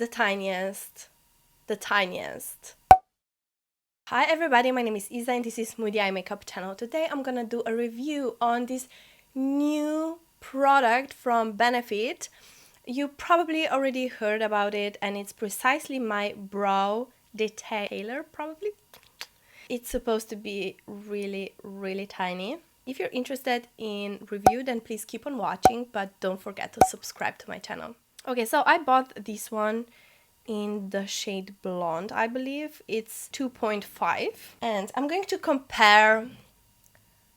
the tiniest, the tiniest. Hi everybody, my name is Isa and this is Moody Eye Makeup channel. Today I'm gonna do a review on this new product from Benefit. You probably already heard about it and it's precisely my brow detailer, probably. It's supposed to be really tiny. If you're interested in review, then please keep on watching, but don't forget to subscribe to my channel. Okay, so I bought this one in the shade blonde, I believe. It's 2.5 and I'm going to compare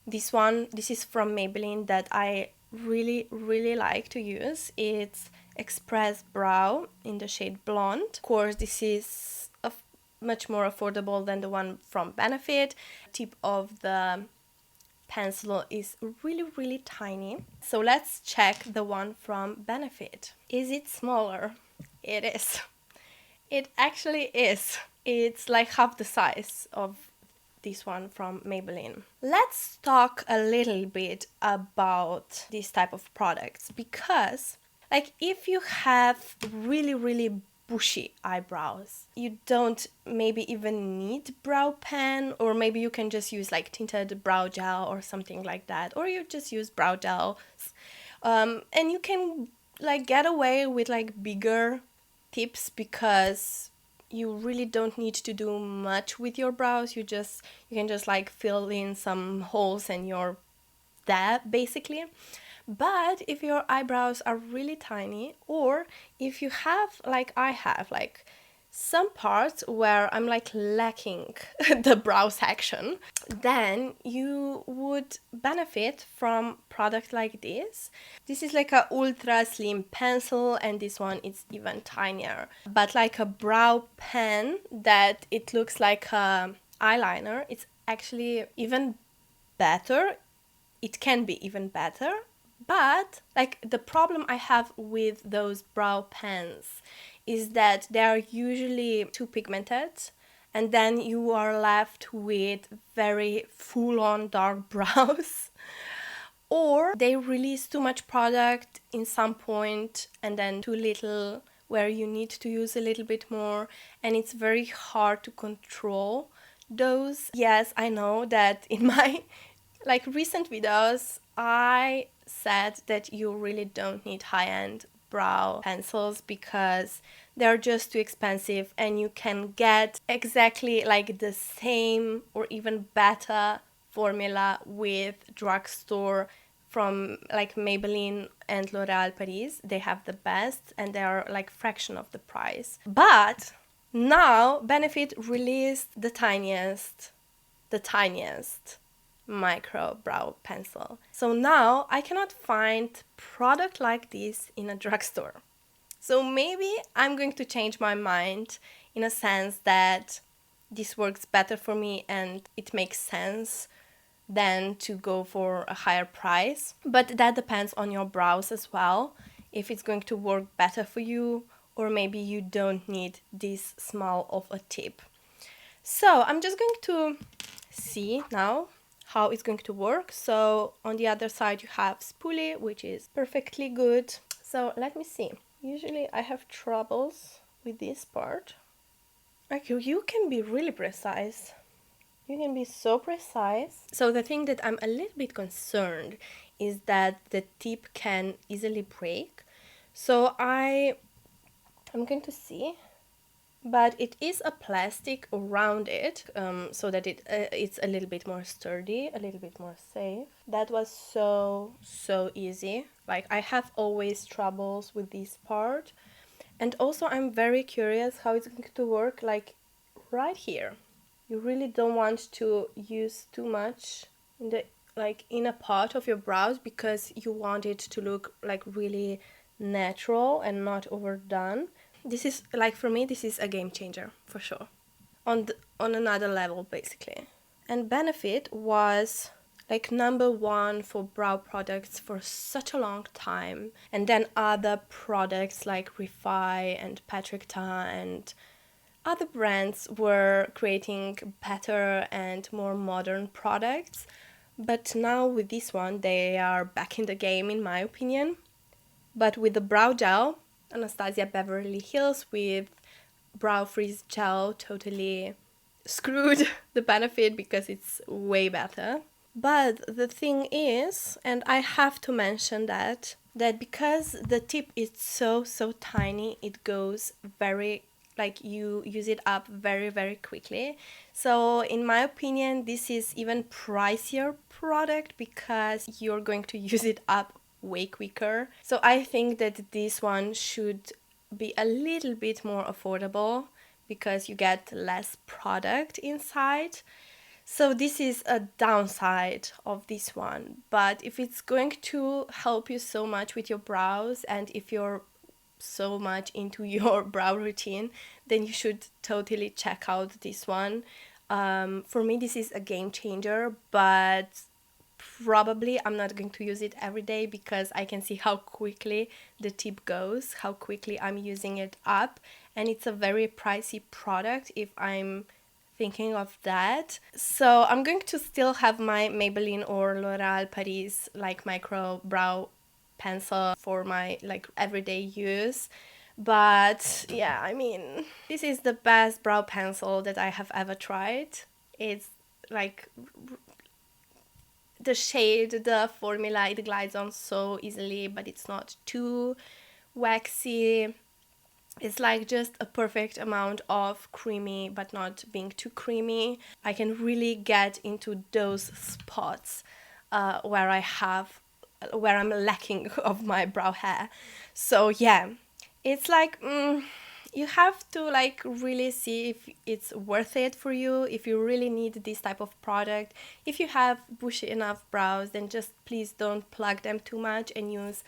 this one. This is from Maybelline that I really like to use. It's Express Brow in the shade blonde. Of course, this is much more affordable than the one from Benefit. Tip of the pencil is really tiny. So let's check the one from Benefit. Is it smaller? It is. It actually is. It's like half the size of this one from Maybelline. Let's talk a little bit about this type of products, because like if you have really bushy eyebrows, you don't maybe even need brow pen, or maybe you can just use like tinted brow gel or something like that, or you just use brow gels, and you can like get away with like bigger tips because you really don't need to do much with your brows. You can just like fill in some holes and you're there basically. But if your eyebrows are really tiny, or if you have, like I have, like some parts where I'm like lacking the brow section, then you would benefit from product like this. This is like a ultra slim pencil and this one is even tinier. But like a brow pen that it looks like a eyeliner, it's actually even better. It can be even better. But like the problem I have with those brow pens is that they are usually too pigmented and then you are left with very full-on dark brows. Or they release too much product in some point and then too little where you need to use a little bit more, and it's very hard to control those. Yes, I know that in my like recent videos I said that you really don't need high-end brow pencils because they're just too expensive, and you can get exactly like the same or even better formula with Drugstore from like Maybelline and L'Oréal Paris. They have the best and they are like fraction of the price. But now Benefit released the tiniest micro brow pencil. So now I cannot find product like this in a drugstore. So maybe I'm going to change my mind in a sense that this works better for me and it makes sense than to go for a higher price. But that depends on your brows as well, if it's going to work better for you, or maybe you don't need this small of a tip. So I'm just going to see now how it's going to work. So on the other side you have spoolie, which is perfectly good. So let me see. Usually I have troubles with this part. Like you can be really precise. You can be so precise. So the thing that I'm a little bit concerned is that the tip can easily break. So I'm going to see. But it is a plastic around it, so that it's a little bit more sturdy, a little bit more safe. That was so easy. Like I have always troubles with this part. And also I'm very curious how it's going to work like right here. You really don't want to use too much in the in a part of your brows because you want it to look like really natural and not overdone. This is like, for me, this is a game changer for sure, on another level basically. And Benefit was like #1 for brow products for such a long time, and then other products like Refi and Patrick Ta and other brands were creating better and more modern products. But now with this one they are back in the game in my opinion. But with the brow gel, Anastasia Beverly Hills with brow freeze gel. Totally screwed the benefit because it's way better. But the thing is, and I have to mention that because the tip is so tiny, it goes very, like, you use it up very quickly. So in my opinion, this is even pricier product because you're going to use it up way quicker. So I think that this one should be a little bit more affordable because you get less product inside. So this is a downside of this one, but if it's going to help you so much with your brows and if you're so much into your brow routine, then you should totally check out this one. For me, this is a game changer, but probably I'm not going to use it every day because I can see how quickly the tip goes, how quickly I'm using it up, and it's a very pricey product if I'm thinking of that. So I'm going to still have my Maybelline or L'Oréal Paris like micro brow pencil for my like everyday use. But yeah, I mean, this is the best brow pencil that I have ever tried. It's like the shade, the formula, it glides on so easily, but it's not too waxy. It's like just a perfect amount of creamy, but not being too creamy. I can really get into those spots where I'm lacking of my brow hair. So yeah, it's like you have to like really see if it's worth it for you, if you really need this type of product. If you have bushy enough brows, then just please don't plug them too much and use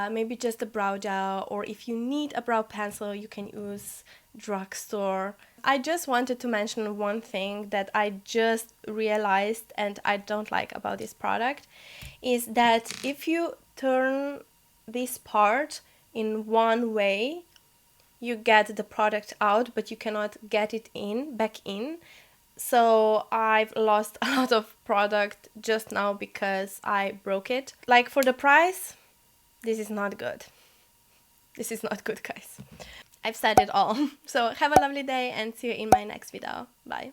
maybe just a brow gel, or if you need a brow pencil, you can use Drugstore. I just wanted to mention one thing that I just realized and I don't like about this product is that if you turn this part in one way, you get the product out, but you cannot get it back in. So I've lost a lot of product just now because I broke it. Like, for the price, this is not good. This is not good, guys. I've said it all. So have a lovely day and see you in my next video. Bye.